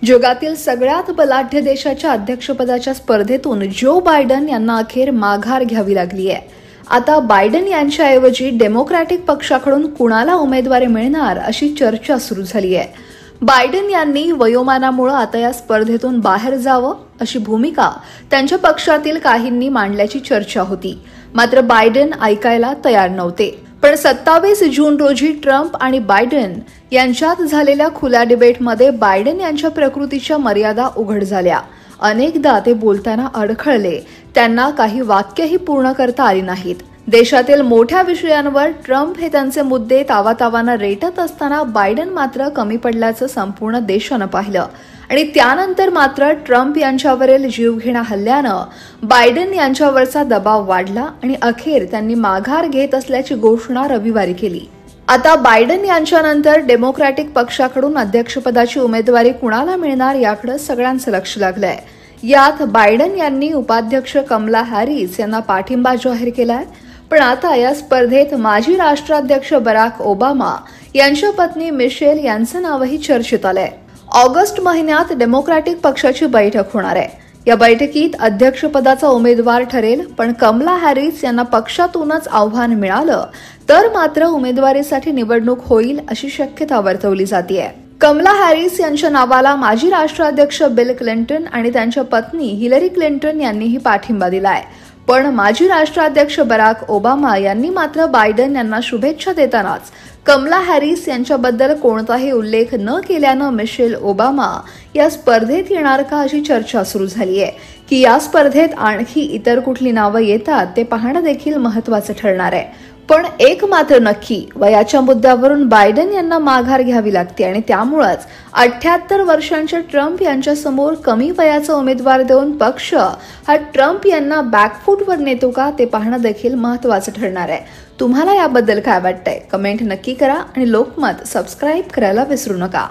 जगातील सगळ्यात बलाढ्य देशाच्या अध्यक्षपदाच्या स्पर्धेतून जो बायडन यांना अखेर माघार घ्यावी लागली आहे। आता बायडन यांच्याऐवजी डेमोक्रॅटिक पक्षाकडून कुणाला उमेदवारी मिळणार अशी चर्चा सुरू झाली आहे। बायडन यांनी वयोमानामुळे आता या स्पर्धेतून बाहेर जावं अशी भूमिका त्यांच्या पक्षातील काहींनी मांडल्याची चर्चा होती, मात्र बायडन ऐकायला तयार नव्हते। पण 27 जून रोजी ट्रम्प आणि बायडन यांच्यात झालेल्या खुल्या डिबेटमध्ये बायडन यांच्या प्रकृतीच्या मर्यादा उघड झाल्या। अनेकदा ते बोलताना अडखळले, त्यांना काही वाक्यही पूर्ण करता आली नाहीत। देशातील मोठ्या विषयांवर ट्रम्प हे त्यांचे मुद्दे तावातावानं रेटत असताना बायडन मात्र कमी पडल्याचं संपूर्ण देशानं पाहिलं आणि त्यानंतर मात्र ट्रम्प यांच्यावरील जीवघेण्या हल्ल्यानं बायडन यांच्यावरचा दबाव वाढला आणि अखेर त्यांनी माघार घेत असल्याची घोषणा रविवारी केली। आता बायडन यांच्यानंतर डेमोक्रॅटिक पक्षाकडून अध्यक्षपदाची उमेदवारी कुणाला मिळणार याकडे सगळ्यांचं लक्ष लागलंय। यात बायडन यांनी उपाध्यक्ष कमला हॅरिस यांना पाठिंबा जाहीर केलाय, पण आता या स्पर्धेत माजी राष्ट्राध्यक्ष बराक ओबामा यांच्या पत्नी मिशेल यांचं नावही चर्चेत आलंय। ऑगस्ट महिन्यात डेमोक्रॅटिक पक्षाची बैठक होणार आहे। या बैठकीत अध्यक्षपदाचा उमेदवार ठरेल, पण कमला हॅरिस यांना पक्षातूनच आव्हान मिळालं तर मात्र उमेदवारीसाठी निवडणूक होईल अशी शक्यता वर्तवली जातेय। कमला हॅरिस यांच्या नावाला माजी राष्ट्राध्यक्ष बिल क्लिंटन आणि त्यांच्या पत्नी हिलरी क्लिंटन यांनीही पाठिंबा दिलाय, पण माजी राष्ट्राध्यक्ष बराक ओबामा यांनी मात्र बायडन यांना शुभेच्छा देतानाच कमला हॅरिस यांच्याबद्दल कोणताही उल्लेख न केल्यानं मिशेल ओबामा या स्पर्धेत येणार का अशी चर्चा सुरू झाली आहे की या स्पर्धेत आणखी इतर कुठली नावं येतात ते पाहणं देखील महत्त्वाचं ठरणार आहे। पण एक मात्र नक्की, वयाच्या मुद्द्यावरून बायडन यांना माघार घ्यावी लागते आणि त्यामुळेच 78 वर्षांच्या ट्रम्प यांच्यासमोर कमी वयाचा उमेदवार देऊन पक्ष हा ट्रम्प यांना बॅकफूटवर नेतो का ते पाहणं देखील महत्त्वाचं ठरणार आहे। तुम्हाला याबद्दल काय वाटतंय? कमेंट नक्की करा आणि लोकमत सबस्क्राइब करायला विसरू नका।